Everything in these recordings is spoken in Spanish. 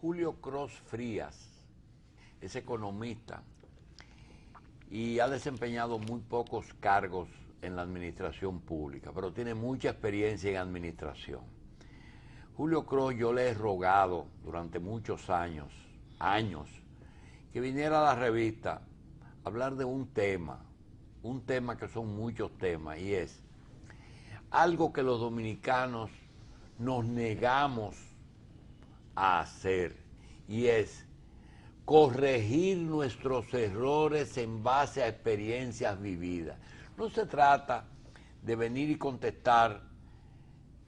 Julio Cross Frías es economista y ha desempeñado muy pocos cargos en la administración pública, pero tiene mucha experiencia en administración. Julio Cross, yo le he rogado durante muchos años, que viniera a la revista a hablar de un tema que son muchos temas, y es algo que los dominicanos nos negamos a hacer, y es corregir nuestros errores en base a experiencias vividas. No se trata de venir y contestar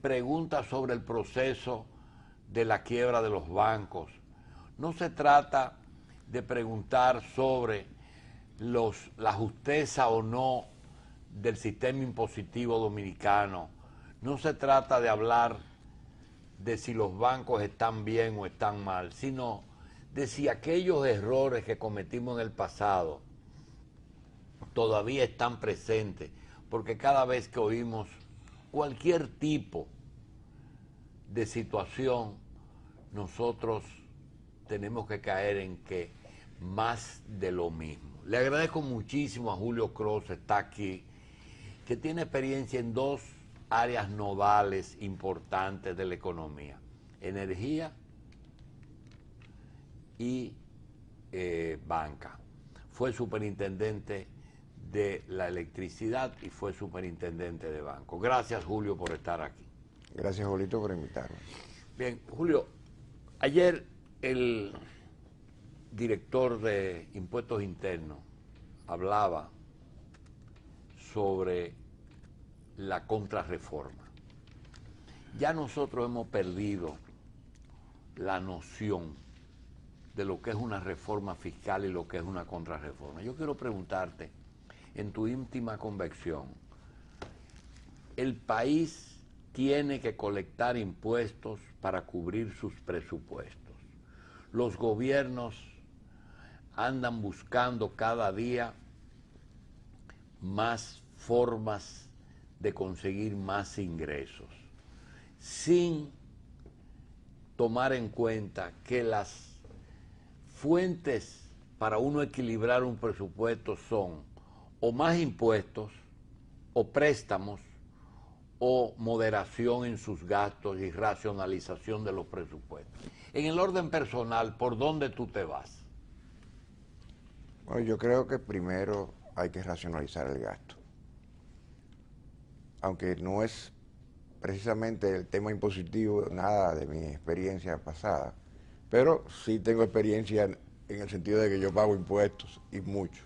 preguntas sobre el proceso de la quiebra de los bancos. No se trata de preguntar sobre la justeza o no del sistema impositivo dominicano. No se trata de hablar de si los bancos están bien o están mal, sino de si aquellos errores que cometimos en el pasado todavía están presentes, porque cada vez que oímos cualquier tipo de situación, nosotros tenemos que caer en que más de lo mismo. Le agradezco muchísimo a Julio Cross, está aquí, que tiene experiencia en dos áreas nodales importantes de la economía: energía y banca. Fue superintendente de la electricidad y fue superintendente de banco. Gracias, Julio, por estar aquí. Gracias, Julito, por invitarme. Bien, Julio, ayer el director de Impuestos Internos hablaba sobre la contrarreforma. Ya nosotros hemos perdido la noción de lo que es una reforma fiscal y lo que es una contrarreforma. Yo quiero preguntarte, en tu íntima convicción, ¿el país tiene que colectar impuestos para cubrir sus presupuestos? Los gobiernos andan buscando cada día más formas de conseguir más ingresos, sin tomar en cuenta que las fuentes para uno equilibrar un presupuesto son o más impuestos, o préstamos, o moderación en sus gastos y racionalización de los presupuestos. En el orden personal, ¿por dónde tú te vas? Bueno, yo creo que primero hay que racionalizar el gasto. Aunque no es precisamente el tema impositivo, nada de mi experiencia pasada, pero sí tengo experiencia en el sentido de que yo pago impuestos y mucho.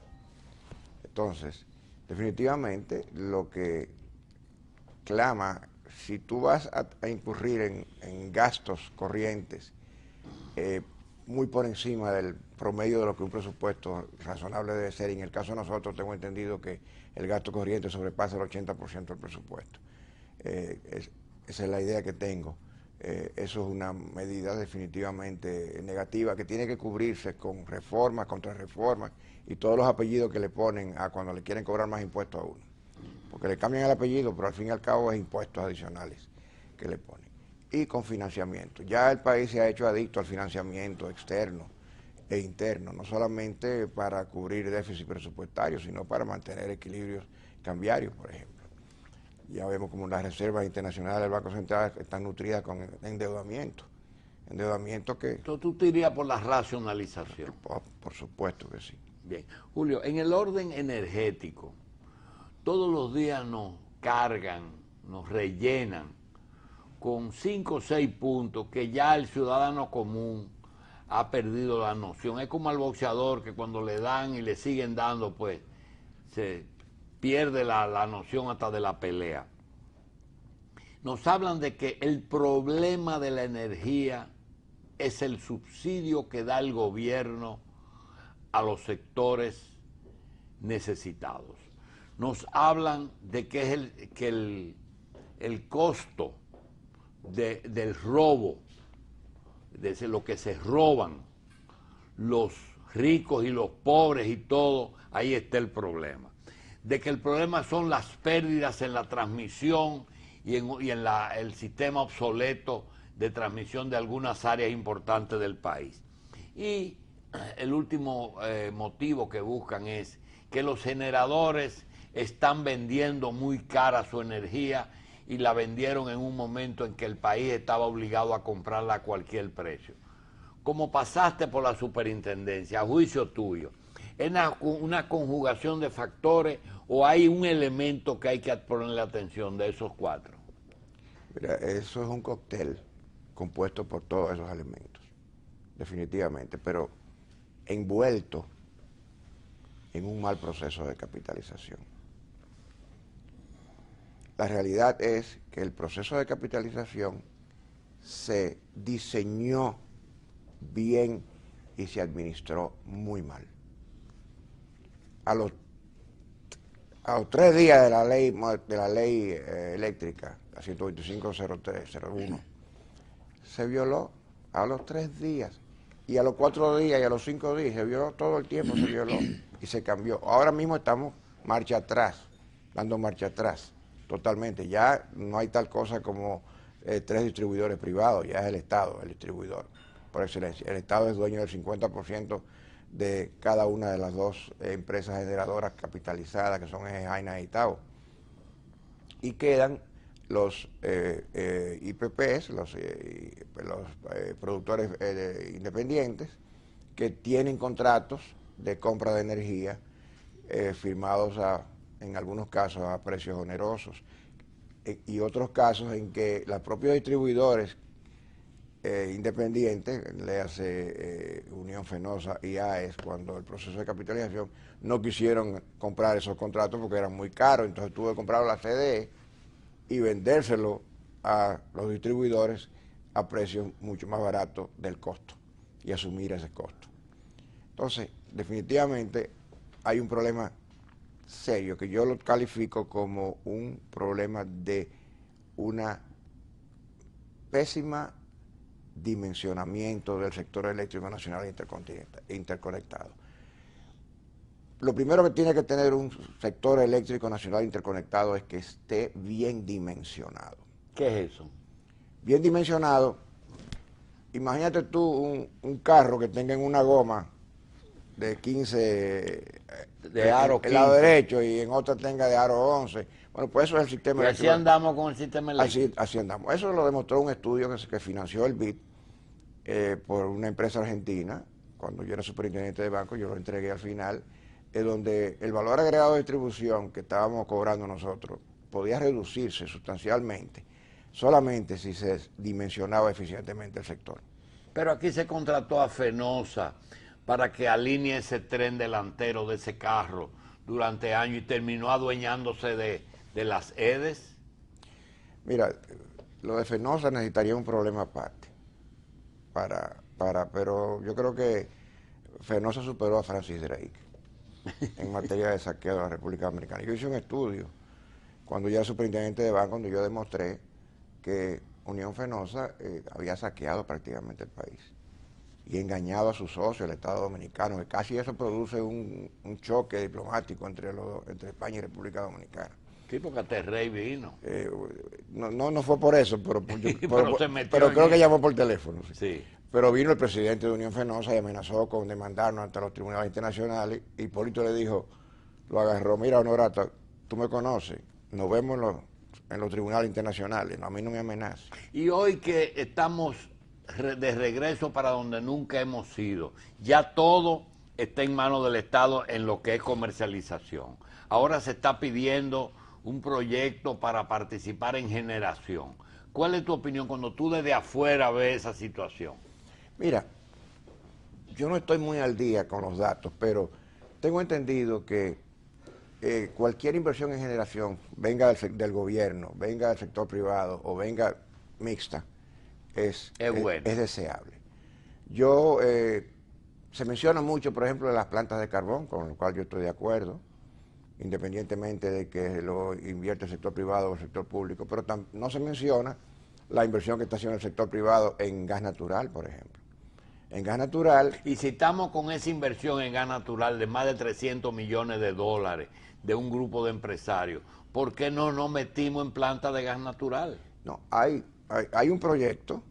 Entonces, definitivamente lo que clama, si tú vas a incurrir en gastos corrientes muy por encima del promedio de lo que un presupuesto razonable debe ser, y en el caso de nosotros tengo entendido que el gasto corriente sobrepasa el 80% del presupuesto. Esa es la idea que tengo. Eso es una medida definitivamente negativa que tiene que cubrirse con reformas, contrarreformas y todos los apellidos que le ponen a cuando le quieren cobrar más impuestos a uno. Porque le cambian el apellido, pero al fin y al cabo es impuestos adicionales que le ponen. Y con financiamiento. Ya el país se ha hecho adicto al financiamiento externo e interno, no solamente para cubrir déficit presupuestario, sino para mantener equilibrios cambiarios, por ejemplo. Ya vemos como las reservas internacionales del Banco Central están nutridas con endeudamiento. Endeudamiento que... Entonces tú te irías por la racionalización. Por supuesto que sí. Bien. Julio, en el orden energético, todos los días nos cargan, nos rellenan con 5 o 6 puntos que ya el ciudadano común ha perdido la noción. Es como al boxeador que cuando le dan y le siguen dando, pues se pierde la noción hasta de la pelea. Nos hablan de que el problema de la energía es el subsidio que da el gobierno a los sectores necesitados. Nos hablan de que es el costo del robo, de lo que se roban los ricos y los pobres y todo, ahí está el problema. De que el problema son las pérdidas en la transmisión y en el sistema obsoleto de transmisión de algunas áreas importantes del país. Y el último motivo que buscan es que los generadores están vendiendo muy cara su energía y la vendieron en un momento en que el país estaba obligado a comprarla a cualquier precio. Como pasaste por la superintendencia, a juicio tuyo, ¿es una conjugación de factores o hay un elemento que hay que ponerle atención de esos cuatro? Mira, eso es un cóctel compuesto por todos esos elementos, definitivamente, pero envuelto en un mal proceso de capitalización. La realidad es que el proceso de capitalización se diseñó bien y se administró muy mal. A los 3 días de la ley eléctrica, la 125.03.01, se violó a los 3 días. Y a los 4 días y a los 5 días se violó, todo el tiempo se violó y se cambió. Ahora mismo estamos marcha atrás, dando marcha atrás, totalmente. Ya no hay tal cosa como 3 distribuidores privados, ya es el Estado el distribuidor, por excelencia. El Estado es dueño del 50% de cada una de las 2 empresas generadoras capitalizadas, que son Jaina y Itao. Y quedan los IPPs, los productores independientes, que tienen contratos de compra de energía firmados en algunos casos a precios onerosos, y otros casos en que los propios distribuidores independientes, le hace Unión Fenosa y AES, cuando el proceso de capitalización no quisieron comprar esos contratos porque eran muy caros, entonces tuvo que comprar la CDE y vendérselo a los distribuidores a precios mucho más baratos del costo y asumir ese costo. Entonces, definitivamente hay un problema serio que yo lo califico como un problema de una pésima dimensionamiento del sector eléctrico nacional interconectado. Lo primero que tiene que tener un sector eléctrico nacional interconectado es que esté bien dimensionado. ¿Qué es eso? Bien dimensionado, imagínate tú un carro que tenga en una goma de 15 de aro 15. El lado derecho y en otra tenga de aro 11. Bueno, pues eso es el sistema eléctrico. Y así andamos con el sistema eléctrico. Así andamos. Eso lo demostró un estudio que financió el BID por una empresa argentina. Cuando yo era superintendente de banco, yo lo entregué al final, donde el valor agregado de distribución que estábamos cobrando nosotros podía reducirse sustancialmente solamente si se dimensionaba eficientemente el sector. Pero aquí se contrató a Fenosa para que alinee ese tren delantero de ese carro durante años y terminó adueñándose de las EDES. Mira, lo de Fenosa necesitaría un problema aparte, pero yo creo que Fenosa superó a Francis Drake en materia de saqueo de la República Dominicana. Yo hice un estudio cuando yo era superintendente de banco, donde yo demostré que Unión Fenosa había saqueado prácticamente el país y engañado a sus socios, el Estado Dominicano, que casi eso produce un choque diplomático entre España y República Dominicana. Sí, porque Terrey vino. No fue por eso, pero creo que llamó por teléfono. Sí. Pero vino el presidente de Unión Fenosa y amenazó con demandarnos ante los tribunales internacionales. Y Hipólito le dijo, lo agarró: mira, Honorata, tú me conoces, nos vemos en los tribunales internacionales, no, a mí no me amenaces. Y hoy que estamos de regreso para donde nunca hemos ido, ya todo está en manos del Estado en lo que es comercialización. Ahora se está pidiendo un proyecto para participar en generación. ¿Cuál es tu opinión cuando tú desde afuera ves esa situación? Mira, yo no estoy muy al día con los datos, pero tengo entendido que cualquier inversión en generación, venga del gobierno, venga del sector privado o venga mixta, es deseable. Se menciona mucho, por ejemplo, de las plantas de carbón, con lo cual yo estoy de acuerdo, independientemente de que lo invierte el sector privado o el sector público, pero no se menciona la inversión que está haciendo el sector privado en gas natural, por ejemplo. En gas natural... Y si estamos con esa inversión en gas natural de más de 300 millones de dólares de un grupo de empresarios, ¿por qué no nos metimos en plantas de gas natural? No, hay un proyecto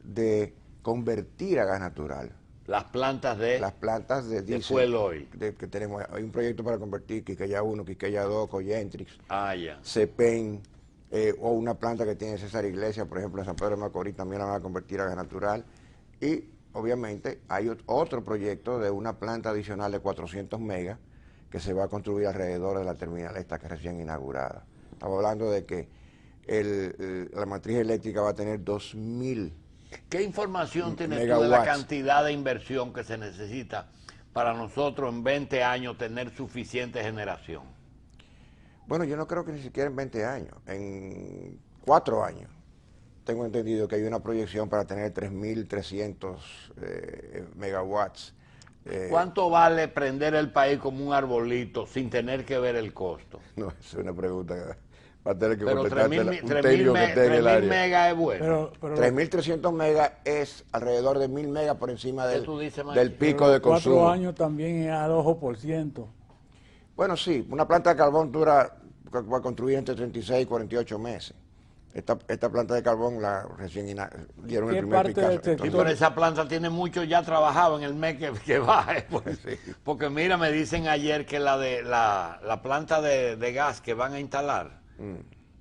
de convertir a gas natural Las plantas las plantas de de diésel fuel oil. que tenemos. Hay un proyecto para convertir Quisqueya 1, Quisqueya 2, Coyentrix, Ah, ya. CEPEN, o una planta que tiene César Iglesias, por ejemplo, en San Pedro de Macorís, también la van a convertir a gas natural. Y obviamente hay otro proyecto de una planta adicional de 400 megas que se va a construir alrededor de la terminal esta que es recién inaugurada. Estamos hablando de que la matriz eléctrica va a tener 2000 ¿Qué información tienes tú de la megawatts. cantidad de inversión que se necesita para nosotros en 20 años tener suficiente generación? Bueno, yo no creo que ni siquiera en 20 años, en 4 años. Tengo entendido que hay una proyección para tener 3.300 megawatts. ¿Cuánto vale prender el país como un arbolito sin tener que ver el costo? No, esa es una pregunta que va a tener que Pero contestarte un 3.000 técnico que esté en el área. megas es bueno. Pero 3.300 megas es alrededor de 1.000 megas por encima ¿Qué tú dices, Mike? del pico pero de 4 consumo. años también es al ojo por ciento. Bueno, sí, una planta de carbón dura, va a construir entre 36 y 48 meses. Esta planta de carbón la recién dieron el ¿Qué primer parte del Picasso. Sí, pero esa planta tiene mucho ya trabajado en el mes que baje. Porque mira, me dicen ayer que la planta de gas que van a instalar,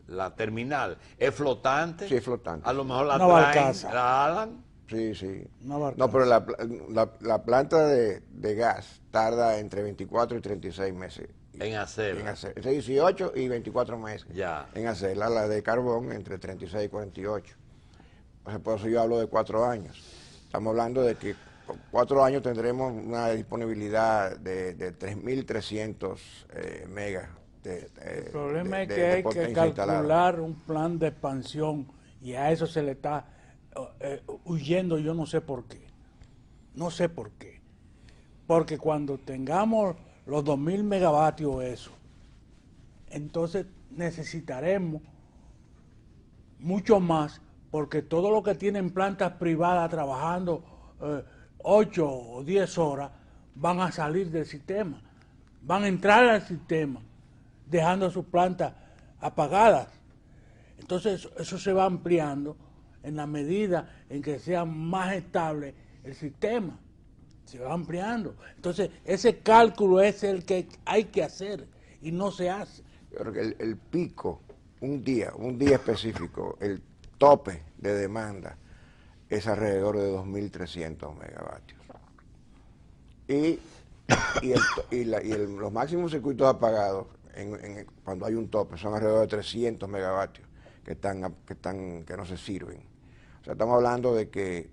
la terminal, es flotante. Sí, es flotante. A lo mejor la Una traen, barcaza. la alan. Sí, sí. Una barcaza. No, pero la planta de gas tarda entre 24 y 36 meses En hacerla. en hacer. Entre 18 y 24 meses Ya. en hacerla. La de carbón entre 36 y 48. O sea, por eso yo hablo de 4 años. Estamos hablando de que con 4 años tendremos una disponibilidad de 3.300 megas. El problema es de que hay que potencia instalada. calcular un plan de expansión y a eso se le está huyendo, yo no sé por qué. No sé por qué. Porque cuando tengamos los 2.000 megavatios eso, entonces necesitaremos mucho más, porque todo lo que tienen plantas privadas trabajando 8 o 10 horas van a salir del sistema, van a entrar al sistema, dejando sus plantas apagadas. Entonces eso se va ampliando en la medida en que sea más estable el sistema. Se va ampliando. Entonces ese cálculo es el que hay que hacer y no se hace. Yo creo que el pico, un día específico, el tope de demanda es alrededor de 2.300 megavatios. Los máximos circuitos apagados cuando hay un tope son alrededor de 300 megavatios que no se sirven. O sea, estamos hablando de que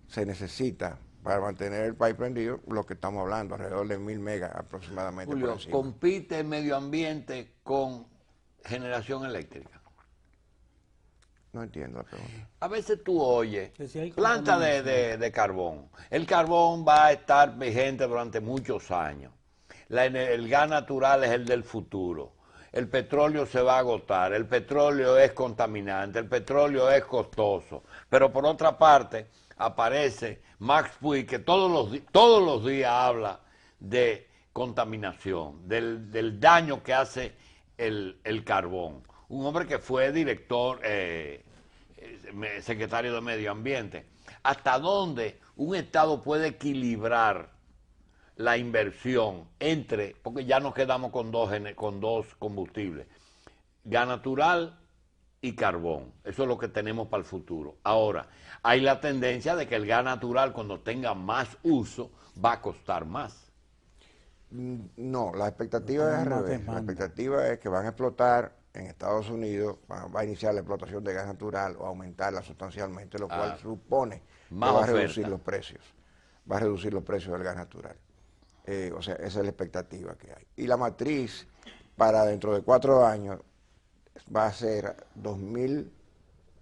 se necesita para mantener el país prendido lo que estamos hablando, alrededor de 1.000 megas aproximadamente. Julio, por encima. ¿compite el medio ambiente con generación eléctrica? No entiendo la pregunta. A veces tú oyes, Que si hay planta contaminación. de carbón. El carbón va a estar vigente durante muchos años. El gas natural es el del futuro. El petróleo se va a agotar, el petróleo es contaminante, el petróleo es costoso. Pero por otra parte, aparece Max Puig, que todos los días habla de contaminación, del daño que hace el carbón. Un hombre que fue director, secretario de Medio Ambiente. ¿Hasta dónde un Estado puede equilibrar la inversión entre, porque ya nos quedamos con dos combustibles, gas natural y carbón? Eso es lo que tenemos para el futuro. Ahora, hay la tendencia de que el gas natural, cuando tenga más uso, va a costar más. No, la expectativa es al Más revés. La demanda. expectativa es que van a explotar en Estados Unidos, va a iniciar la explotación de gas natural o aumentarla sustancialmente, lo cual supone más que va a oferta. reducir los precios. Va a reducir los precios del gas natural. O sea, esa es la expectativa que hay. Y la matriz para dentro de 4 años va a ser 2.000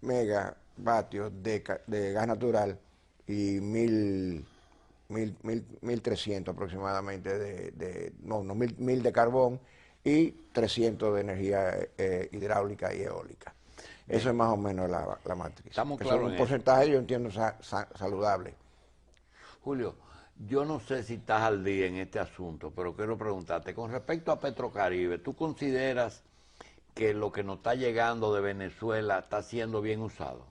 megavatios de gas natural y 1.300 aproximadamente no, 1.000 de carbón y 300 de energía hidráulica y eólica. Eso es más o menos la matriz. Estamos Eso claros es en un eso. porcentaje, yo entiendo, saludable. Julio, yo no sé si estás al día en este asunto, pero quiero preguntarte, con respecto a Petrocaribe, ¿tú consideras que lo que nos está llegando de Venezuela está siendo bien usado?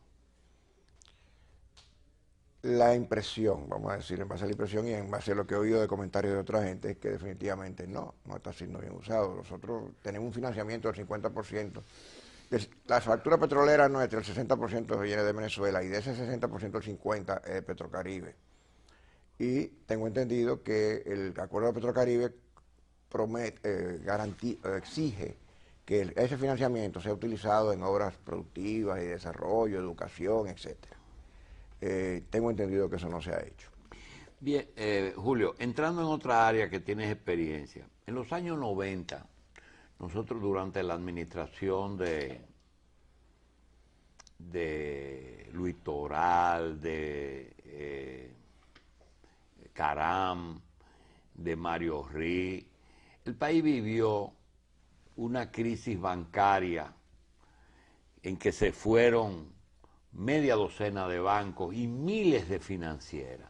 La impresión, vamos a decir, en base a la impresión y en base a lo que he oído de comentarios de otra gente, es que definitivamente no está siendo bien usado. Nosotros tenemos un financiamiento del 50%. La factura petrolera nuestra, el 60% viene de Venezuela y de ese 60% el 50% es de Petrocaribe. Y tengo entendido que el acuerdo de Petrocaribe exige que ese financiamiento sea utilizado en obras productivas y desarrollo, educación, etcétera. Tengo entendido que eso no se ha hecho. Bien, Julio, entrando en otra área que tienes experiencia, en los años 90, nosotros durante la administración de Luis Toral, de Caram, de Mario Rí, el país vivió una crisis bancaria en que se fueron media docena de bancos y miles de financieras.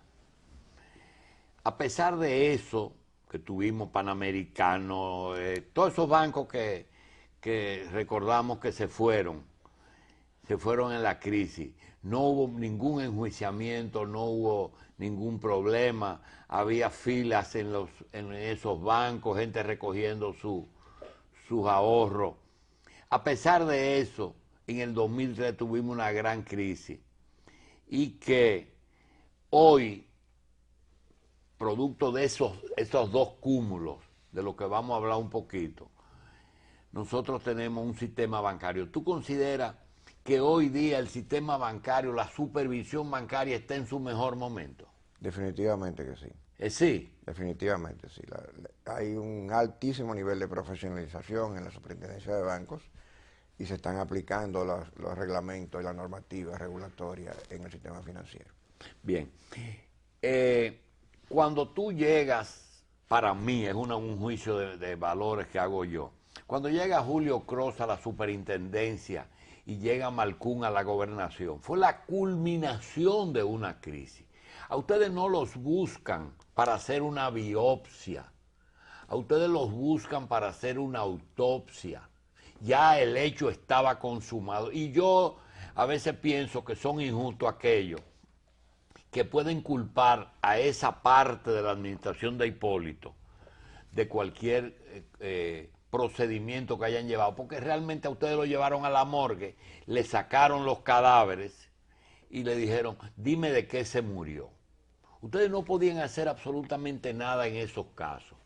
A pesar de eso, que tuvimos Panamericano, todos esos bancos que recordamos que se fueron en la crisis. No hubo ningún enjuiciamiento, no hubo ningún problema, había filas en esos bancos, gente recogiendo sus ahorros. A pesar de eso, en el 2003 tuvimos una gran crisis y que hoy, producto de esos dos cúmulos, de lo que vamos a hablar un poquito, nosotros tenemos un sistema bancario. ¿Tú consideras que hoy día el sistema bancario, la supervisión bancaria está en su mejor momento? Definitivamente que sí. Sí. Definitivamente sí. Hay un altísimo nivel de profesionalización en la superintendencia de bancos y se están aplicando los reglamentos y la normativa regulatoria en el sistema financiero. Bien. Cuando tú llegas, para mí, es un juicio de valores que hago yo, cuando llega Julio Cross a la superintendencia y llega Malcún a la gobernación, fue la culminación de una crisis. A ustedes no los buscan para hacer una biopsia, a ustedes los buscan para hacer una autopsia. Ya el hecho estaba consumado. Y yo a veces pienso que son injustos aquellos que pueden culpar a esa parte de la administración de Hipólito de cualquier procedimiento que hayan llevado, porque realmente a ustedes lo llevaron a la morgue, le sacaron los cadáveres y le dijeron, dime de qué se murió. Ustedes no podían hacer absolutamente nada en esos casos.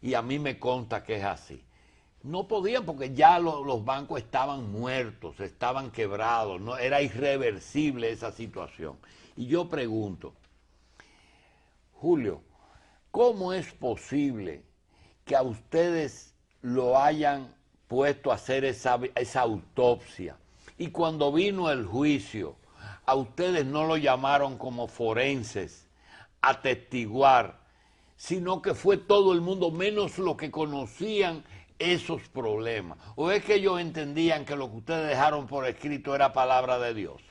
Y a mí me consta que es así. No podían porque ya los bancos estaban muertos, estaban quebrados, no, era irreversible esa situación. Y yo pregunto, Julio, ¿cómo es posible que a ustedes lo hayan puesto a hacer esa autopsia? Y cuando vino el juicio, a ustedes no lo llamaron como forenses a testiguar, sino que fue todo el mundo, menos los que conocían esos problemas. ¿O es que ellos entendían que lo que ustedes dejaron por escrito era palabra de Dios?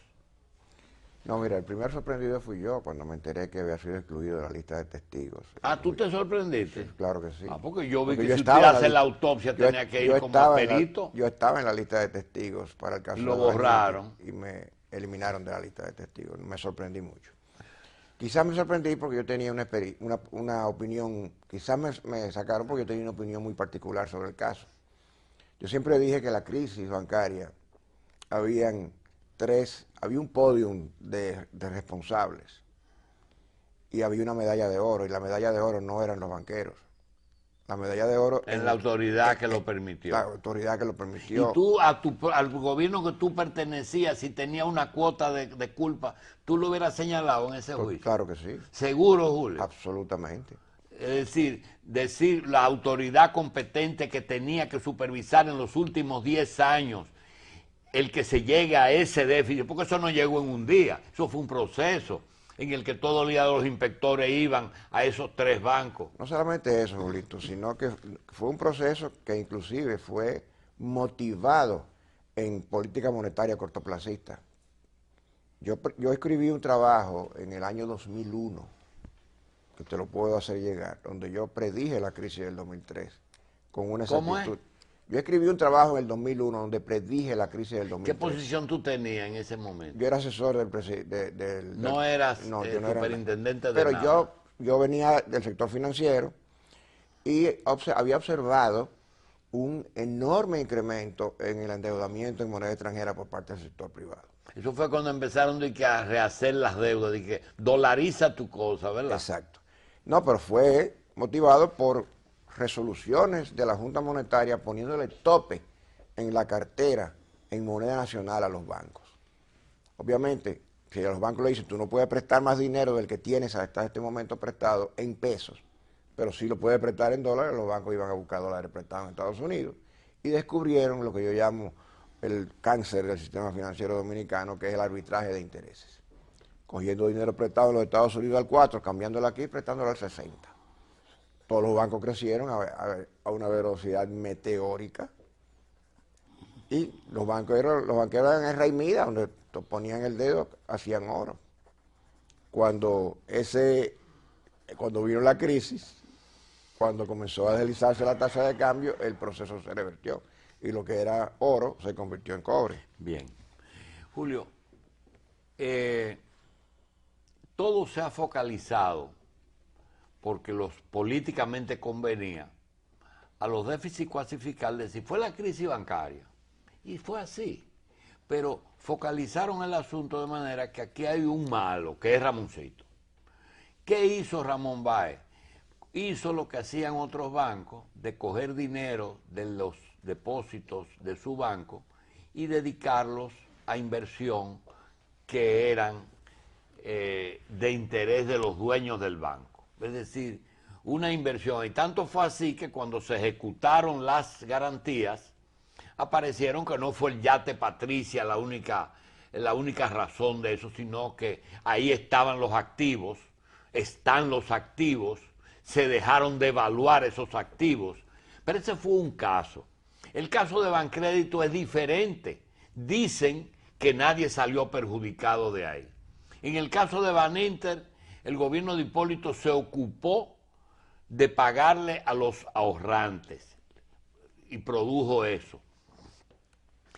No, mira, el primer sorprendido fui yo cuando me enteré que había sido excluido de la lista de testigos. ¿Tú te sorprendiste? Sí, claro que sí. Porque yo vi Porque que si usted hace la autopsia tenía que ir como perito. Yo estaba en la lista de testigos para el caso. Y lo borraron. Y me eliminaron de la lista de testigos. Me sorprendí mucho. Quizás me sorprendí porque yo tenía una opinión, quizás me sacaron porque yo tenía una opinión muy particular sobre el caso. Yo siempre dije que la crisis bancaria, había un podium de responsables y había una medalla de oro, y la medalla de oro no eran los banqueros. La medalla de oro... En la autoridad que lo permitió. La autoridad que lo permitió. Y tú, al gobierno que tú pertenecías, si tenía una cuota de culpa, ¿tú lo hubieras señalado en ese juicio? Claro que sí. ¿Seguro, Julio? Absolutamente. Es decir, la autoridad competente que tenía que supervisar en los últimos 10 años el que se llegue a ese déficit, porque eso no llegó en un día, eso fue un proceso en el que todos los días los inspectores iban a esos 3 bancos. No solamente eso, Julito, sino que fue un proceso que inclusive fue motivado en política monetaria cortoplacista. Yo escribí un trabajo en el año 2001, que te lo puedo hacer llegar, donde yo predije la crisis del 2003, con una exactitud. Yo escribí un trabajo en el 2001 donde predije la crisis del ¿Qué 2003. posición tú tenías en ese momento? Yo era asesor del presidente. No eras No, yo no era superintendente de pero nada. yo venía del sector financiero y había observado un enorme incremento en el endeudamiento en moneda extranjera por parte del sector privado. Eso fue cuando empezaron de que a rehacer las deudas, de que dolariza tu cosa, ¿verdad? Exacto. No, pero fue motivado por resoluciones de la Junta Monetaria poniéndole tope en la cartera en moneda nacional a los bancos. Obviamente, si a los bancos le dicen, tú no puedes prestar más dinero del que tienes hasta este momento prestado en pesos, pero sí lo puedes prestar en dólares, los bancos iban a buscar dólares prestados en Estados Unidos y descubrieron lo que yo llamo el cáncer del sistema financiero dominicano, que es el arbitraje de intereses. Cogiendo dinero prestado en los Estados Unidos al 4, cambiándolo aquí y prestándolo al 60. Todos los bancos crecieron a una velocidad meteórica y los banqueros eran en Rey Mida, donde ponían el dedo, hacían oro. Cuando vino la crisis, cuando comenzó a deslizarse la tasa de cambio, el proceso se revertió y lo que era oro se convirtió en cobre. Bien. Julio, todo se ha focalizado porque los políticamente convenía a los déficits cuasi fiscales, si fue la crisis bancaria, y fue así, pero focalizaron el asunto de manera que aquí hay un malo, que es Ramoncito. ¿Qué hizo Ramón Báez? Hizo lo que hacían otros bancos, de coger dinero de los depósitos de su banco y dedicarlos a inversión que eran de interés de los dueños del banco. Es decir, una inversión. Y tanto fue así que cuando se ejecutaron las garantías, aparecieron que no fue el yate Patricia la única razón de eso, sino que ahí estaban los activos, están los activos, se dejaron de evaluar esos activos. Pero ese fue un caso. El caso de Bancrédito es diferente. Dicen que nadie salió perjudicado de ahí. En el caso de Baninter, el gobierno de Hipólito se ocupó de pagarle a los ahorrantes y produjo eso.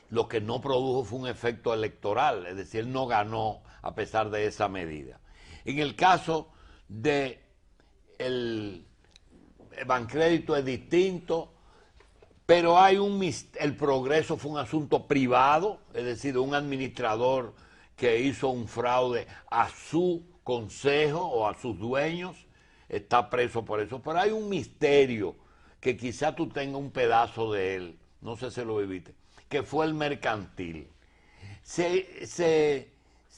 Lo que no produjo fue un efecto electoral, es decir, él no ganó a pesar de esa medida. En el caso de el Bancrédito es distinto, pero hay el Progreso fue un asunto privado, es decir, un administrador que hizo un fraude a su consejo o a sus dueños, está preso por eso. Pero hay un misterio que quizá tú tengas un pedazo de él, no sé si lo viviste, que fue el mercantil. Se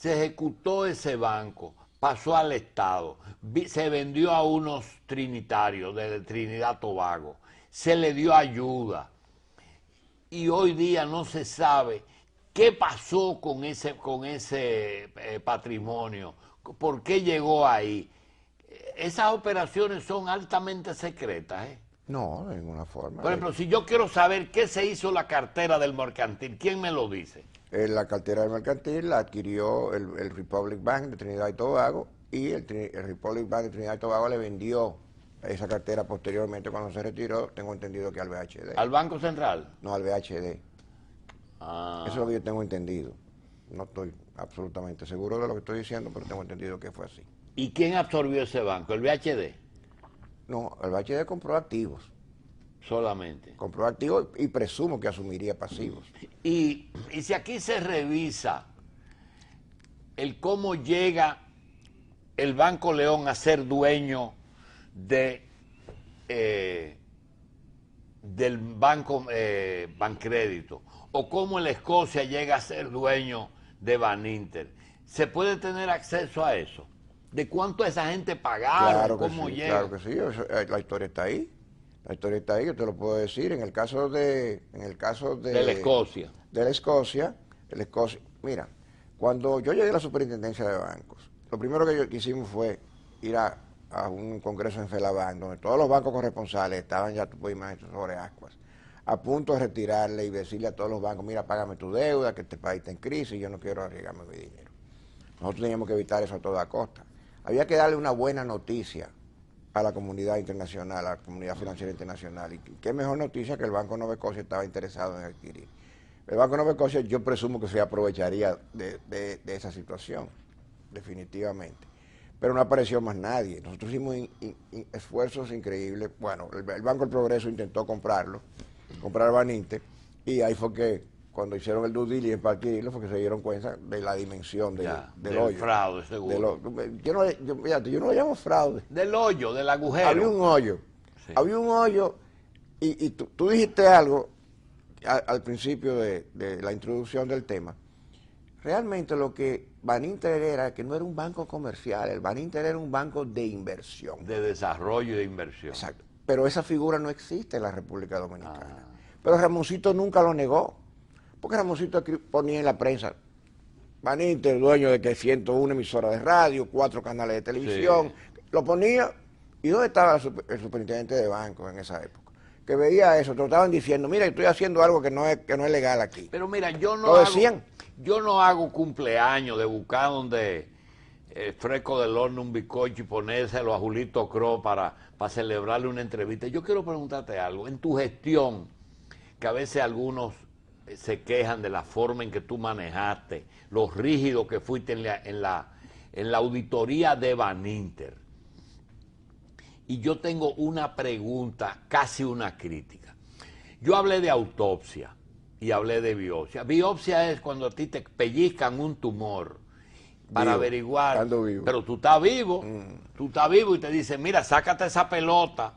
ejecutó ese banco, pasó al Estado, se vendió a unos trinitarios de Trinidad Tobago, se le dio ayuda y hoy día no se sabe qué pasó con ese patrimonio, por qué llegó ahí. Esas operaciones son altamente secretas, ¿eh? No, de ninguna forma. Por ejemplo, si yo quiero saber qué se hizo la cartera del mercantil, ¿quién me lo dice? La cartera del mercantil la adquirió el Republic Bank de Trinidad y Tobago y el Republic Bank de Trinidad y Tobago le vendió esa cartera posteriormente cuando se retiró, tengo entendido que al VHD. ¿Al Banco Central? No, al VHD. Ah. Eso es lo que yo tengo entendido. No estoy absolutamente seguro de lo que estoy diciendo, pero tengo entendido que fue así. ¿Y quién absorbió ese banco? ¿El VHD? No, el VHD compró activos. Solamente. Compró activos y presumo que asumiría pasivos. Y si aquí se revisa el cómo llega el Banco León a ser dueño del Banco Bancrédito, o cómo el Escocia llega a ser dueño de Baninter, ¿se puede tener acceso a eso? ¿De cuánto esa gente pagaron? Claro que ¿Cómo sí, llega? claro que sí, la historia está ahí. La historia está ahí, yo te lo puedo decir. En el caso de la Escocia. De la Escocia, mira, cuando yo llegué a la superintendencia de bancos, lo primero que hicimos fue ir a un congreso en Felabán, donde todos los bancos corresponsales estaban, ya tú puedes imaginar, sobre ascuas, a punto de retirarle y decirle a todos los bancos, mira, págame tu deuda, que este país está en crisis y yo no quiero arriesgarme mi dinero. Nosotros teníamos que evitar eso a toda costa. Había que darle una buena noticia a la comunidad internacional, a la comunidad financiera internacional. Y qué mejor noticia que el Banco Nova Scotia estaba interesado en adquirir. El Banco Nova Scotia yo presumo que se aprovecharía de esa situación, definitivamente. Pero no apareció más nadie. Nosotros hicimos esfuerzos increíbles. Bueno, el Banco del Progreso intentó comprarlo, comprar Baninter, y ahí fue que cuando hicieron el due diligence para adquirirlo fue que se dieron cuenta de la dimensión del hoyo. Fraude, seguro. Yo no lo llamo fraude. Del hoyo, del agujero. Había un hoyo. Sí. Había un hoyo y tú dijiste algo al principio de la introducción del tema. Realmente lo que Baninter era, que no era un banco comercial, el Baninter era un banco de inversión. De desarrollo y de inversión. Exacto. Pero esa figura no existe en la República Dominicana. Pero Ramoncito nunca lo negó. Porque Ramoncito ponía en la prensa, Baninter, dueño de que 101 emisoras de radio, 4 canales de televisión, sí. Lo ponía. ¿Y dónde estaba el superintendente de banco en esa época? Que veía eso, te lo estaban diciendo, mira, estoy haciendo algo que no es legal aquí. Pero mira, yo no hago cumpleaños de buscar donde fresco del horno un bizcocho y ponérselo a Julito Cro para celebrarle una entrevista. Yo quiero preguntarte algo. En tu gestión, que a veces algunos se quejan de la forma en que tú manejaste, lo rígido que fuiste en la auditoría de Baninter. Y yo tengo una pregunta, casi una crítica. Yo hablé de autopsia y hablé de biopsia. Biopsia es cuando a ti te pellizcan un tumor para averiguar, pero tú estás vivo, tú estás vivo y te dicen, mira, sácate esa pelota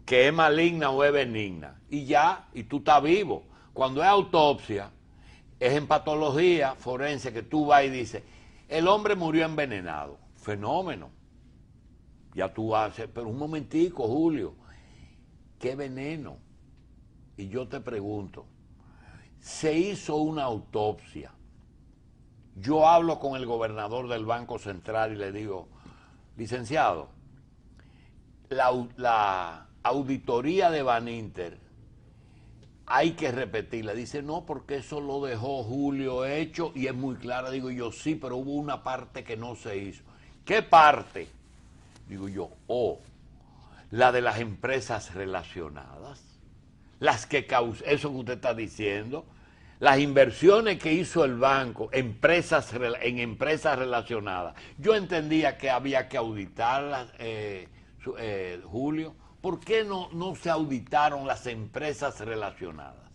que es maligna o es benigna. Y ya, y tú estás vivo. Cuando es autopsia, es en patología forense que tú vas y dices, el hombre murió envenenado. Fenómeno. Ya tú haces, pero un momentico, Julio, ¿qué veneno? Y yo te pregunto, se hizo una autopsia. Yo hablo con el gobernador del Banco Central y le digo, licenciado, la auditoría de Baninter hay que repetirla. Dice, no, porque eso lo dejó Julio hecho y es muy clara. Digo yo, sí, pero hubo una parte que no se hizo. ¿Qué parte? Digo yo, la de las empresas relacionadas, las que causó, eso que usted está diciendo, las inversiones que hizo el banco, en empresas relacionadas. Yo entendía que había que auditarlas, Julio. ¿Por qué no se auditaron las empresas relacionadas?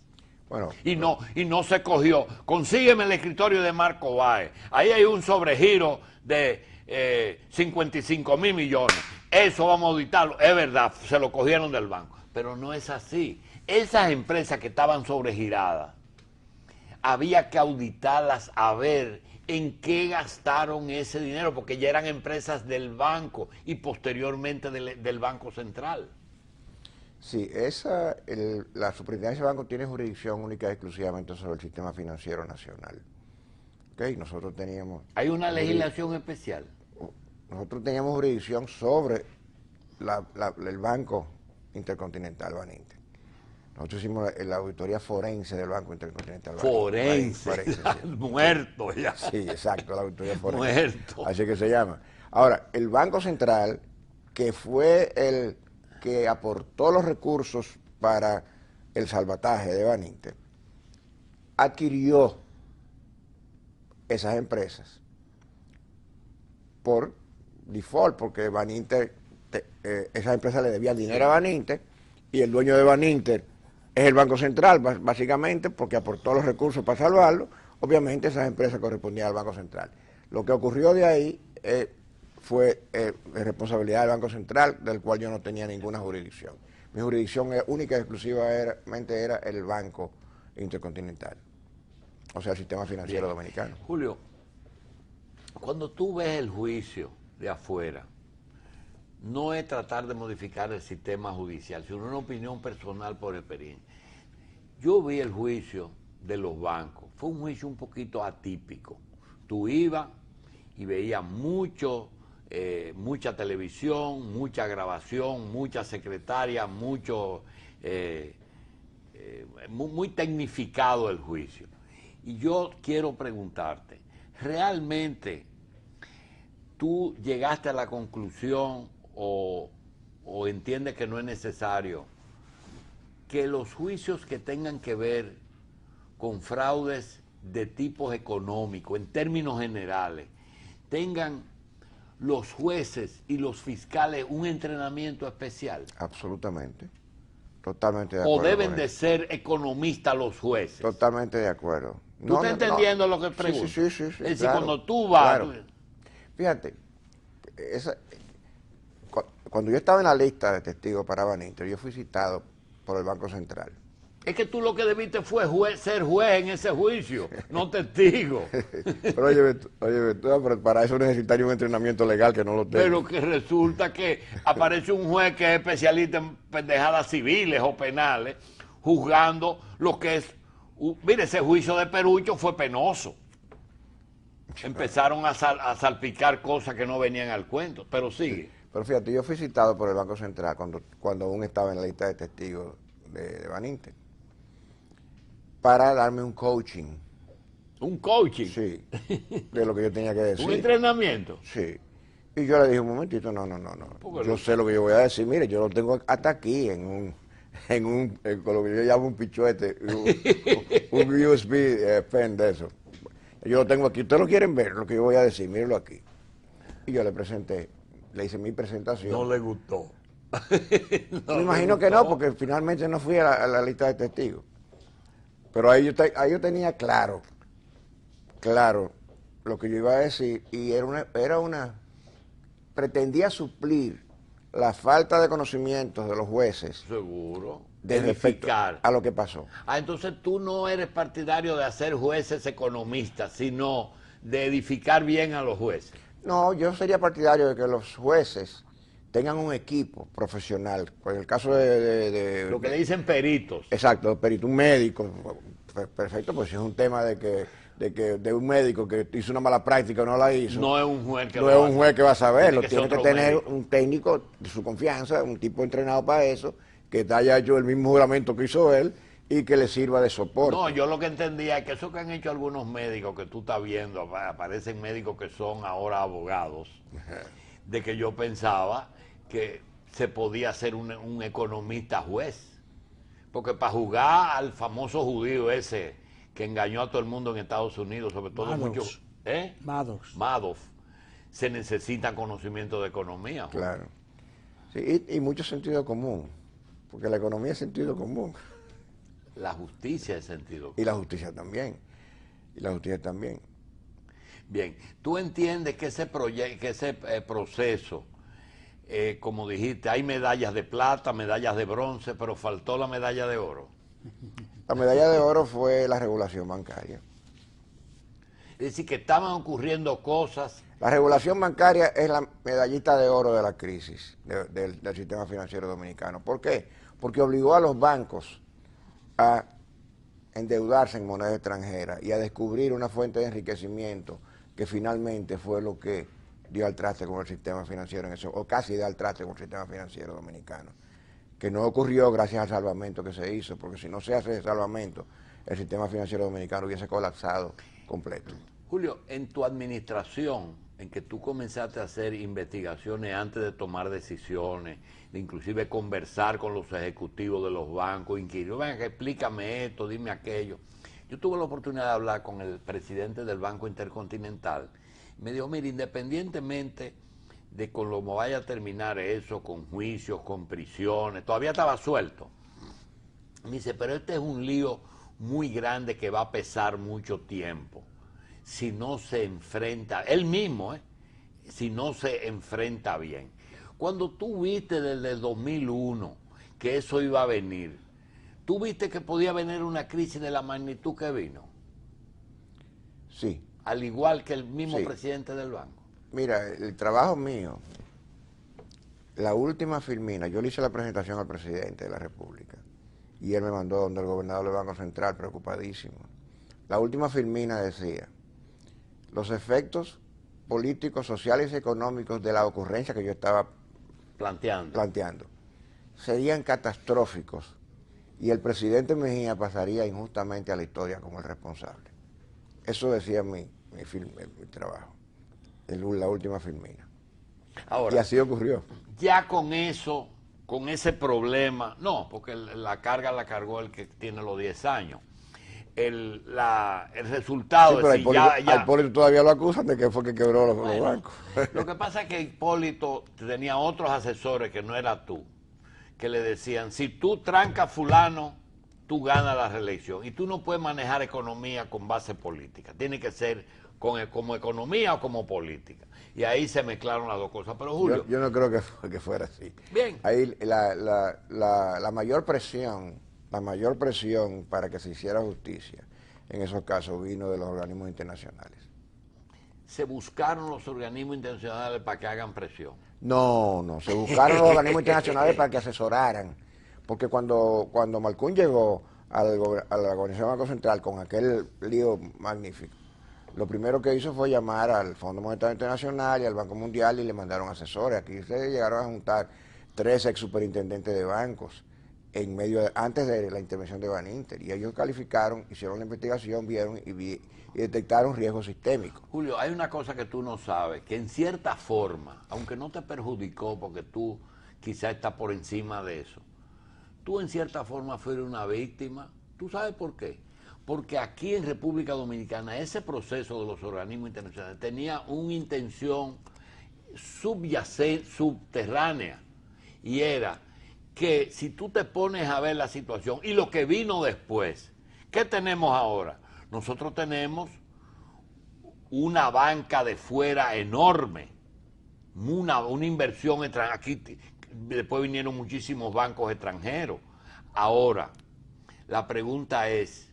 Bueno, y no se cogió. Consígueme el escritorio de Marco Báez. Ahí hay un sobregiro de 55,000 millones. Eso vamos a auditarlo. Es verdad, se lo cogieron del banco. Pero no es así. Esas empresas que estaban sobregiradas, había que auditarlas a ver en qué gastaron ese dinero, porque ya eran empresas del banco y posteriormente del Banco Central. Sí, la Superintendencia de Banco tiene jurisdicción única y exclusivamente sobre el sistema financiero nacional. ¿Okay? Nosotros teníamos... ¿Hay una legislación especial? Nosotros teníamos jurisdicción sobre el Banco Intercontinental Baninter. Nosotros hicimos la auditoría forense del Banco Intercontinental Baninter. Forense, sí. Muerto ya. Sí, exacto, la auditoría forense. Muerto. Así que se llama. Ahora, el Banco Central, que fue el que aportó los recursos para el salvataje de Baninter, adquirió esas empresas por default, porque Baninter, esas empresas le debían dinero a Baninter, y el dueño de Baninter es el Banco Central, básicamente, porque aportó los recursos para salvarlo. Obviamente esas empresas correspondían al Banco Central. Lo que ocurrió de ahí fue responsabilidad del Banco Central, del cual yo no tenía ninguna jurisdicción. Mi jurisdicción única y exclusivamente era el Banco Intercontinental, o sea, el sistema financiero dominicano. Julio, cuando tú ves el juicio de afuera, no es tratar de modificar el sistema judicial, sino una opinión personal por experiencia. Yo vi el juicio de los bancos, fue un juicio un poquito atípico. Tú ibas y veías mucha televisión, mucha grabación, mucha secretaria, muy tecnificado el juicio. Y yo quiero preguntarte, ¿realmente tú llegaste a la conclusión o entiende que no es necesario que los juicios que tengan que ver con fraudes de tipo económico, en términos generales, tengan los jueces y los fiscales un entrenamiento especial? Absolutamente. Totalmente de ¿O acuerdo. deben de ser economistas los jueces? Totalmente de acuerdo. ¿Tú estás entendiendo lo que pregunto? Sí. Es decir, claro, cuando tú vas... claro. Fíjate, cuando yo estaba en la lista de testigos para Baninter, yo fui citado por el Banco Central. Es que tú lo que debiste fue ser juez en ese juicio, no testigo. Pero pero para eso necesitaría un entrenamiento legal que no lo tengo. Pero que resulta que aparece un juez que es especialista en pendejadas civiles o penales, juzgando lo que es... Mire, ese juicio de Perucho fue penoso. Empezaron a salpicar cosas que no venían al cuento, pero sigue. Pero fíjate, yo fui citado por el Banco Central cuando aún estaba en la lista de testigos de Baninter, para darme un coaching. ¿Un coaching? Sí, de lo que yo tenía que decir. ¿Un entrenamiento? Sí. Y yo le dije, un momentito, no. Yo sé lo que yo voy a decir. Mire, yo lo tengo hasta aquí en con lo que yo llamo un pichuete, un USB pen de eso. Yo lo tengo aquí. Ustedes lo quieren ver, lo que yo voy a decir, mírenlo aquí. Y yo le presenté, le hice mi presentación. No le gustó. Me imagino que no, porque finalmente no fui a la lista de testigos. Pero ahí yo tenía claro lo que yo iba a decir, y pretendía suplir la falta de conocimientos de los jueces. Seguro. De respecto a lo que pasó. Entonces tú no eres partidario de hacer jueces economistas, sino de edificar bien a los jueces. No, yo sería partidario de que los jueces tengan un equipo profesional. Por el caso lo que le dicen peritos. Exacto, perito, un médico. Perfecto, pues si es un tema de un médico que hizo una mala práctica o no la hizo. No es un juez que no es un juez que va a saberlo. Tiene que tener médico. Un técnico de su confianza, un tipo entrenado para eso, que haya hecho el mismo juramento que hizo él y que le sirva de soporte. No, yo lo que entendía es que eso que han hecho algunos médicos que tú estás viendo, aparecen médicos que son ahora abogados, de que yo pensaba que se podía ser un economista juez. Porque para jugar al famoso judío ese que engañó a todo el mundo en Estados Unidos, sobre todo muchos... Madoff. Se necesita conocimiento de economía. Juan. Claro. Sí, y mucho sentido común, porque la economía es sentido común. La justicia es sentido común. Y la justicia también. Bien, ¿tú entiendes que ese proceso, como dijiste, hay medallas de plata, medallas de bronce, pero faltó la medalla de oro? La medalla de oro fue la regulación bancaria. Es decir, que estaban ocurriendo cosas... La regulación bancaria es la medallita de oro de la crisis del sistema financiero dominicano. ¿Por qué? Porque obligó a los bancos a endeudarse en moneda extranjera y a descubrir una fuente de enriquecimiento que finalmente fue lo que dio al traste con el sistema financiero, o casi dio al traste con el sistema financiero dominicano. Que no ocurrió gracias al salvamento que se hizo, porque si no se hace ese salvamento, el sistema financiero dominicano hubiese colapsado completo. Julio, en tu administración, en que tú comenzaste a hacer investigaciones antes de tomar decisiones, de inclusive conversar con los ejecutivos de los bancos, inquirir, venga, explícame esto, dime aquello. Yo tuve la oportunidad de hablar con el presidente del Banco Intercontinental. Me dijo, mire, independientemente de cómo vaya a terminar eso, con juicios, con prisiones, todavía estaba suelto. Me dice, pero este es un lío muy grande que va a pesar mucho tiempo. Si no se enfrenta, él mismo, si no se enfrenta bien. Cuando tú viste desde el 2001 que eso iba a venir, ¿tú viste que podía venir una crisis de la magnitud que vino? Sí. Al igual que el mismo presidente del banco. Mira, el trabajo mío, la última filmina, yo le hice la presentación al presidente de la República y él me mandó donde el gobernador del Banco Central, preocupadísimo. La última filmina decía, los efectos políticos, sociales y económicos de la ocurrencia que yo estaba planteando serían catastróficos y el presidente Mejía pasaría injustamente a la historia como el responsable. Eso decía mi trabajo, la última filmina. Y Ahora, así ocurrió. ya con eso, con ese problema, no, porque la carga la cargó el que tiene los 10 años. El Sí, resultado pero es si ya, A Hipólito todavía lo acusan de que fue que quebró los bueno, bancos. lo que pasa es que Hipólito tenía otros asesores que no era tú, que le decían, si tú trancas fulano, tú ganas la reelección. Y tú no puedes manejar economía con base política. Tiene que ser como economía o como política. Y ahí se mezclaron las dos cosas. Pero Julio, Yo no creo que fuera así. bien, Ahí la mayor presión para que se hiciera justicia en esos casos vino de los organismos internacionales. se buscaron los organismos internacionales para que hagan presión. No, se buscaron los organismos internacionales para que asesoraran, porque cuando Malcún llegó a la Organización Banco Central con aquel lío magnífico, lo primero que hizo fue llamar al Fondo Monetario Internacional y al Banco Mundial y le mandaron asesores. Aquí ustedes llegaron a juntar 3 ex superintendentes de bancos antes de la intervención de Baninter, y ellos calificaron, hicieron la investigación, vieron y detectaron riesgos sistémicos. Julio, hay una cosa que tú no sabes, que en cierta forma, aunque no te perjudicó porque tú quizás estás por encima de eso, tú en cierta forma fuiste una víctima. ¿Tú sabes por qué? Porque aquí en República Dominicana ese proceso de los organismos internacionales tenía una intención subyacente, subterránea, y era que si tú te pones a ver la situación y lo que vino después, ¿qué tenemos ahora? Nosotros tenemos una banca de fuera enorme, una inversión extranjera. Aquí después vinieron muchísimos bancos extranjeros. Ahora, la pregunta es,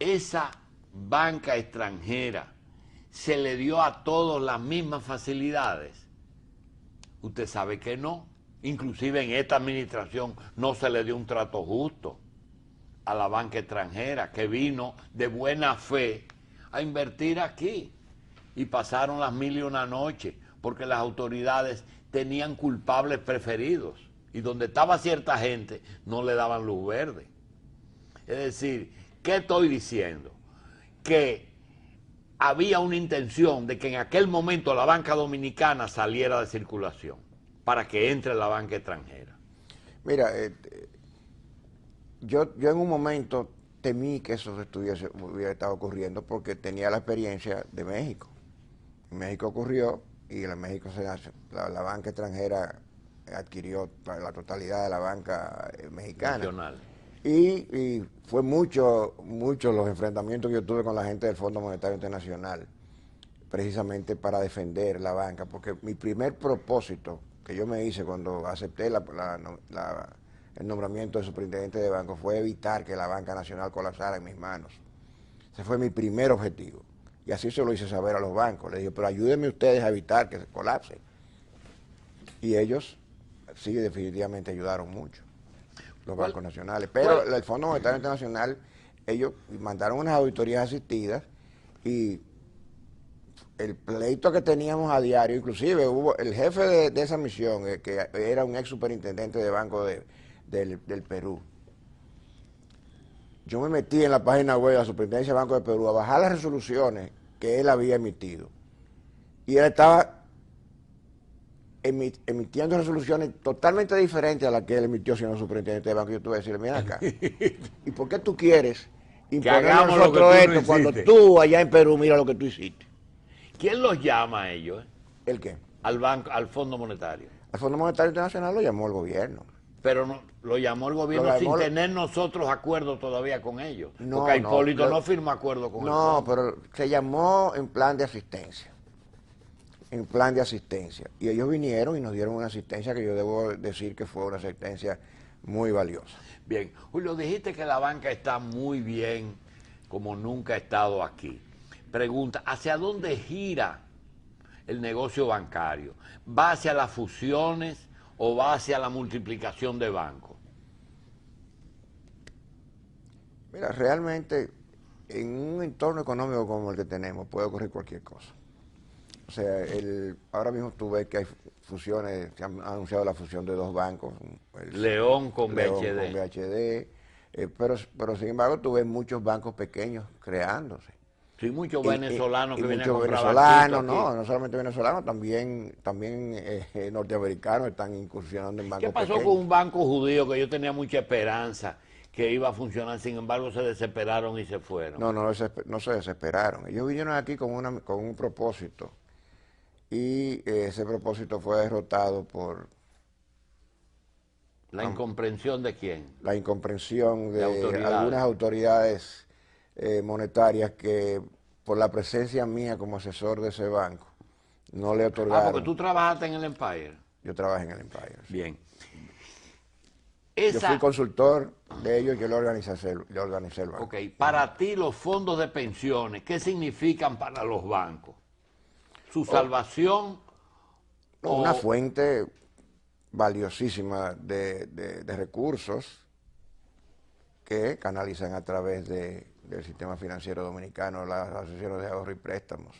¿esa banca extranjera se le dio a todos las mismas facilidades? Usted sabe que no. Inclusive en esta administración no se le dio un trato justo a la banca extranjera que vino de buena fe a invertir aquí, y pasaron las 1001 noches porque las autoridades tenían culpables preferidos y donde estaba cierta gente no le daban luz verde. Es decir, ¿qué estoy diciendo? Que había una intención de que en aquel momento la banca dominicana saliera de circulación para que entre la banca extranjera. Mira, yo en un momento temí que eso hubiera estado ocurriendo porque tenía la experiencia de México. En México ocurrió y en México la banca extranjera adquirió la totalidad de la banca mexicana. Nacional. Y fue mucho los enfrentamientos que yo tuve con la gente del Fondo Monetario Internacional, precisamente para defender la banca, porque mi primer propósito que yo me hice cuando acepté el nombramiento de superintendente de banco fue evitar que la banca nacional colapsara en mis manos. Ese fue mi primer objetivo. Y así se lo hice saber a los bancos. Les dije, pero ayúdenme ustedes a evitar que se colapse. Y ellos sí definitivamente ayudaron mucho, los bancos nacionales. Pero el Fondo Monetario Internacional, ellos mandaron unas auditorías asistidas y el pleito que teníamos a diario, inclusive hubo el jefe de esa misión, que era un ex superintendente de banco del Perú. Yo me metí en la página web de la Superintendencia de Banco de Perú a bajar las resoluciones que él había emitido. Y él estaba emitiendo resoluciones totalmente diferentes a las que él emitió siendo superintendente de banco. Yo tuve que decirle, mira acá, ¿y por qué tú quieres imponer a nosotros esto cuando tú allá en Perú mira lo que tú hiciste? ¿Quién los llama a ellos? ¿El qué? Al banco, al Fondo Monetario. Al Fondo Monetario Internacional lo llamó el gobierno. Pero no, lo llamó el gobierno sin tener nosotros acuerdo todavía con ellos. No, porque Hipólito no firmó acuerdo con ellos. No, pero se llamó en plan de asistencia. En plan de asistencia. Y ellos vinieron y nos dieron una asistencia que yo debo decir que fue una asistencia muy valiosa. Bien, Julio, dijiste que la banca está muy bien, como nunca ha estado aquí. Pregunta, ¿hacia dónde gira el negocio bancario? ¿Va hacia las fusiones o va hacia la multiplicación de bancos? Mira, realmente en un entorno económico como el que tenemos puede ocurrir cualquier cosa. O sea, ahora mismo tú ves que hay fusiones, se han anunciado la fusión de 2 bancos. León con BHD. Con BHD, pero sin embargo tú ves muchos bancos pequeños creándose. Sí, muchos venezolanos que vienen a muchos comprar venezolanos, banquitos aquí. no solamente venezolanos, también norteamericanos están incursionando en ¿Qué bancos pasó con pequeños. un banco judío que yo tenía mucha esperanza que iba a funcionar? Sin embargo, se desesperaron y se fueron. No se desesperaron. Ellos vinieron aquí con un propósito y ese propósito fue derrotado por ¿La incomprensión de quién? la incomprensión De de autoridades. algunas autoridades monetarias que por la presencia mía como asesor de ese banco no le Ah, otorgaron. porque tú trabajaste en el Empire. Yo trabajé en el Empire. Sí. Bien. Yo fui consultor de ellos, yo le organicé el banco. Ok, para ti los fondos de pensiones, ¿qué significan para los bancos? ¿Su salvación? No, una fuente valiosísima de recursos que canalizan a través del sistema financiero dominicano, las asociaciones de ahorro y préstamos.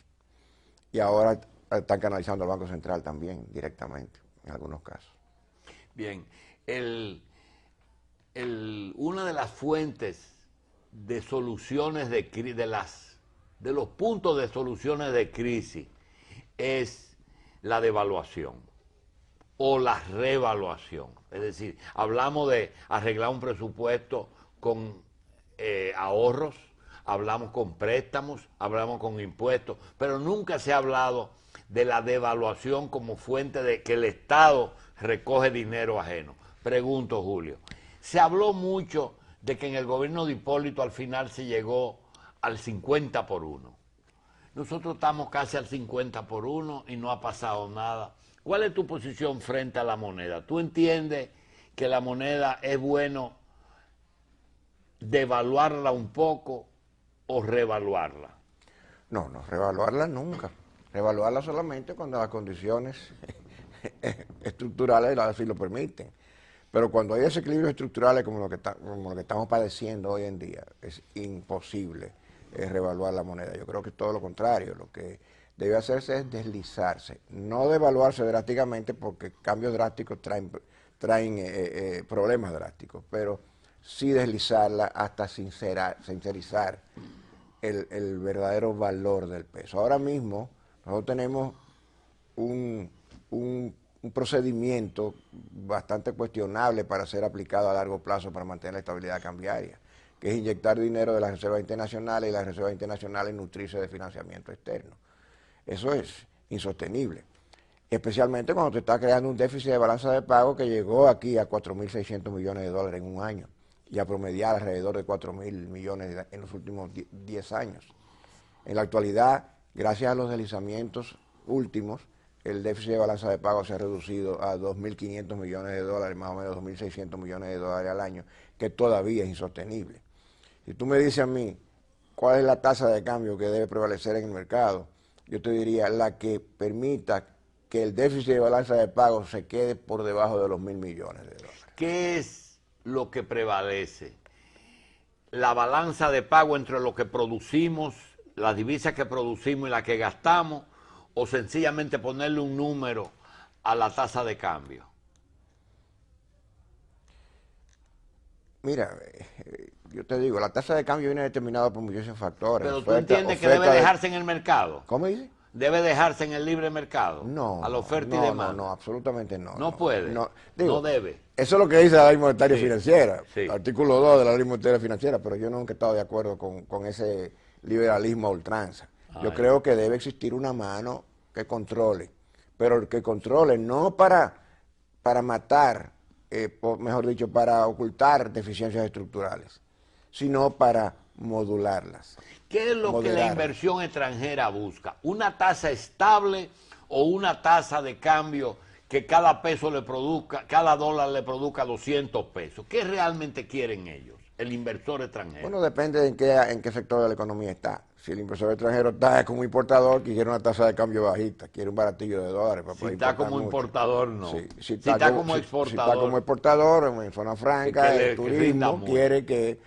Y ahora están canalizando al Banco Central también, directamente, en algunos casos. Bien, una de las fuentes de soluciones de los puntos de soluciones de crisis es la devaluación o la revaluación. Es decir, hablamos de arreglar un presupuesto con ahorros, hablamos con préstamos, hablamos con impuestos, pero nunca se ha hablado de la devaluación como fuente de que el Estado recoge dinero ajeno. Pregunto, Julio, se habló mucho de que en el gobierno de Hipólito al final se llegó al 50-1. Nosotros estamos casi al 50-1 y no ha pasado nada. ¿Cuál es tu posición frente a la moneda? ¿Tú entiendes que la moneda es bueno devaluarla un poco o revaluarla? No, revaluarla nunca. Revaluarla solamente cuando las condiciones estructurales así lo permiten. Pero cuando hay desequilibrios estructurales como lo que estamos padeciendo hoy en día, es imposible revaluar la moneda. Yo creo que es todo lo contrario. Lo que debe hacerse es deslizarse, no devaluarse drásticamente porque cambios drásticos traen problemas drásticos, pero sí deslizarla hasta sincerizar el verdadero valor del peso. Ahora mismo nosotros tenemos un procedimiento bastante cuestionable para ser aplicado a largo plazo para mantener la estabilidad cambiaria, que es inyectar dinero de las reservas internacionales y las reservas internacionales nutrirse de financiamiento externo. Eso es insostenible, especialmente cuando te está creando un déficit de balanza de pago que llegó aquí a 4.600 millones de dólares en un año y a promediar alrededor de 4.000 millones en los últimos 10 años. En la actualidad, gracias a los deslizamientos últimos, el déficit de balanza de pago se ha reducido a 2.500 millones de dólares, más o menos 2.600 millones de dólares al año, que todavía es insostenible. Si tú me dices a mí cuál es la tasa de cambio que debe prevalecer en el mercado, yo te diría la que permita que el déficit de balanza de pago se quede por debajo de los 1.000 millones de dólares. ¿Qué es lo que prevalece? La balanza de pago entre lo que producimos, las divisas que producimos y las que gastamos, o sencillamente ponerle un número a la tasa de cambio. Mira, yo te digo, la tasa de cambio viene determinada por muchísimos factores. Pero tú entiendes que debe dejarse en el mercado. ¿Cómo dice? Debe dejarse en el libre mercado. No. A la oferta y demanda. No, absolutamente no. No puede. No debe. Eso es lo que dice la ley monetaria financiera, sí. artículo 2 de la ley monetaria financiera, pero yo nunca he estado de acuerdo con ese liberalismo a ultranza. Yo creo que debe existir una mano que controle, pero que controle no para matar, mejor dicho, para ocultar deficiencias estructurales, sino para modularlas. ¿Qué es lo que la inversión extranjera busca? ¿Una tasa estable o una tasa de cambio que cada peso le produzca, cada dólar le produzca 200 pesos? ¿Qué realmente quieren ellos, el inversor extranjero? Bueno, depende de en qué sector de la economía está. Si el inversor extranjero está como importador, quiere una tasa de cambio bajita, quiere un baratillo de dólares para poder importar. Si está como mucho. Importador, no. Sí, si está como exportador. Si está como exportador, en zona franca, el turismo quiere que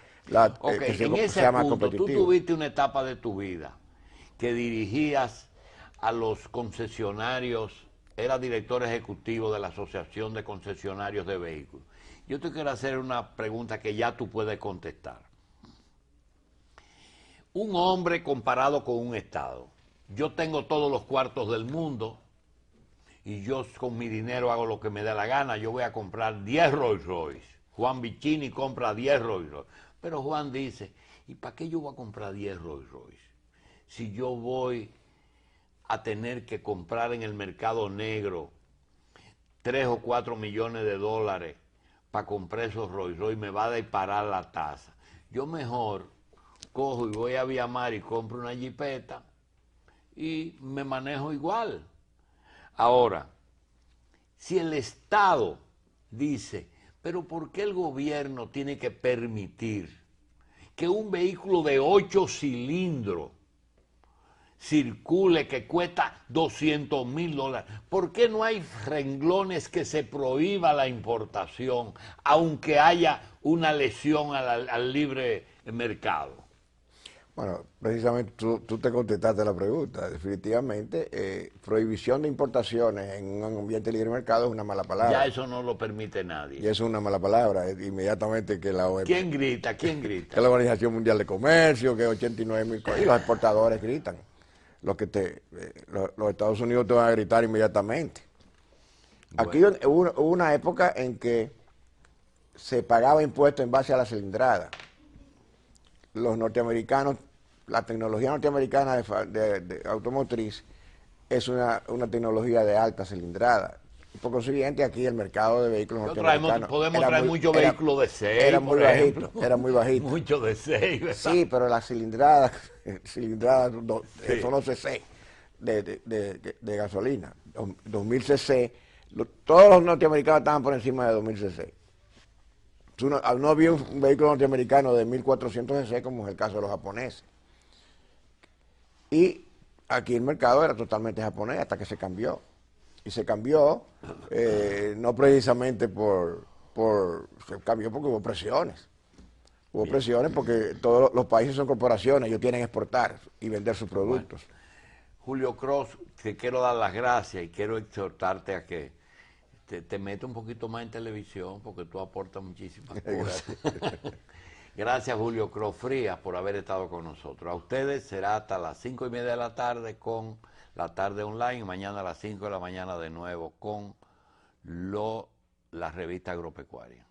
sea más competitivo. Tú tuviste una etapa de tu vida que dirigías a los concesionarios, eras director ejecutivo de la Asociación de Concesionarios de Vehículos. Yo te quiero hacer una pregunta que ya tú puedes contestar. un hombre comparado con un Estado. Yo tengo todos los cuartos del mundo y yo con mi dinero hago lo que me dé la gana. Yo voy a comprar 10 Rolls Royce. Juan Vicini compra 10 Rolls Royce. Pero Juan dice, ¿y para qué yo voy a comprar 10 Rolls Royce? Si yo voy a tener que comprar en el mercado negro 3 o 4 millones de dólares para comprar esos Rolls Royce, me va a disparar la tasa. Yo mejor cojo y voy a Viamar y compro una jipeta y me manejo igual. Ahora, si el Estado dice, pero ¿por qué el gobierno tiene que permitir que un vehículo de 8 cilindros circule que cuesta $200,000? ¿Por qué no hay renglones que se prohíba la importación, aunque haya una lesión al libre mercado? Bueno, precisamente tú te contestaste la pregunta. Definitivamente, prohibición de importaciones en un ambiente de libre mercado es una mala palabra. Ya eso no lo permite nadie. Y eso es una mala palabra. Inmediatamente que la OEP, ¿Quién grita? ¿Quién grita? que la Organización Mundial de Comercio, que 89.000 y los exportadores gritan. Los Estados Unidos te van a gritar inmediatamente. Bueno. Aquí hubo una época en que se pagaba impuestos en base a la cilindrada. Los norteamericanos, la tecnología norteamericana de automotriz es una tecnología de alta cilindrada. Por consiguiente, aquí el mercado de vehículos norteamericanos podemos traer muchos vehículos de 6, era muy bajito, era muy bajito. Muchos de 6, ¿verdad? Sí, pero las cilindradas, Sí. son los cc de gasolina, 2000 cc, todos los norteamericanos estaban por encima de 2000 cc. No había un vehículo norteamericano de 1400 cc como es el caso de los japoneses. Y aquí el mercado era totalmente japonés hasta que se cambió. Y se cambió no precisamente se cambió porque hubo presiones. Hubo Bien. presiones porque todos los países son corporaciones, ellos tienen que exportar y vender sus productos. Bueno, Julio Cross, te quiero dar las gracias y quiero exhortarte a que te metas un poquito más en televisión porque tú aportas muchísimas cosas. Gracias, Julio Cross Frías, por haber estado con nosotros. A ustedes será hasta las 5:30 de la tarde con La Tarde Online y mañana a las 5 de la mañana de nuevo con la revista agropecuaria.